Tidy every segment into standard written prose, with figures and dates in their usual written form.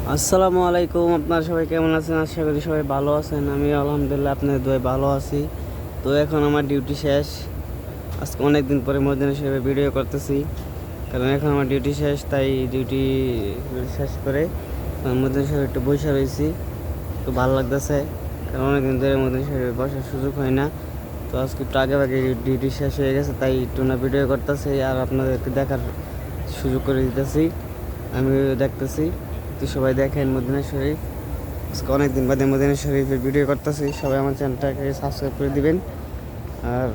আসসালামু আলাইকুম। আপনারা সবাই কেমন আছেন? আশা করি সবাই ভালো আছেন। আমি আলহামদুলিল্লাহ আপনাদের দোয়ায় ভালো আছি। তো এখন আমার ডিউটি শেষ। আজকে অনেক দিন পরে মদিনা শরীফে ভিডিও করতেছি, কারণ এখন আমার ডিউটি শেষ। তাই ডিউটি শেষ করে মদিনা শরীফে একটু বসে রয়েছি। একটু ভালো লাগতেছে, কারণ অনেকদিন ধরে মদিনা শরীফে বসার সুযোগ হয় না। তো আজকে একটু আগে আগে ডিউটি শেষ হয়ে গেছে, তাই একটু না ভিডিও করতেছি আর আপনাদেরকে দেখার সুযোগ করে দিতেছি। আমিও দেখতেছি। তো সবাই দেখেন মদিনা শরীফ। আজকে অনেকদিন বাদে মদিনা শরীফের ভিডিও করতেছি। সবাই আমার চ্যানেলটাকে সাবস্ক্রাইব করে দিবেন, আর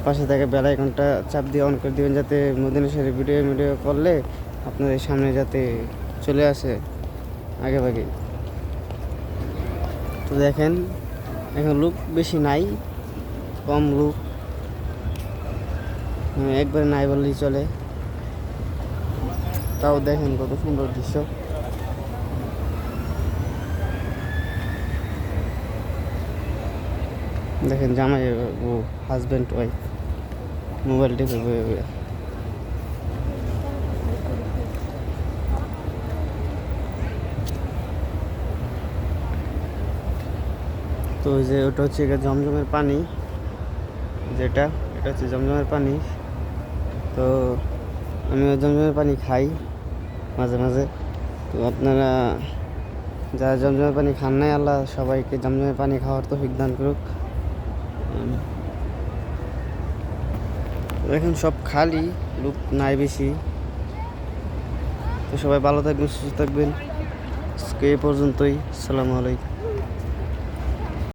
পাশে থেকে বেল আইকনটা চাপ দিয়ে অন করে দিবেন, যাতে মদিনা শরীফ ভিডিও করলে আপনাদের সামনে যাতে চলে আসে আগে ভাগে। তো দেখেন, এখন লোক বেশি নাই, কম লোক, একবারে নাই বললেই চলে। তাও দেখেন কত সুন্দর দৃশ্য। দেখেন জামাই ও হাজব্যান্ড ওয়াইফ মোবাইল টিপে বয়ে বয়ে। তো ওই যে ওটা হচ্ছে জমজমের পানি, এটা হচ্ছে জমজমের পানি। তো আমি ওই জমজমের পানি খাই মাঝে মাঝে। তো আপনারা যারা জমজমের পানি খান নাই, আল্লাহ সবাইকে জমজমের পানি খাওয়ার তৌফিক দান করুক। এখন সব খালি, লোক নাই বেশি। তো সবাই ভালো থাকবেন, সুস্থ থাকবেন। আজকে এই পর্যন্তই। আসসালামু আলাইকুম।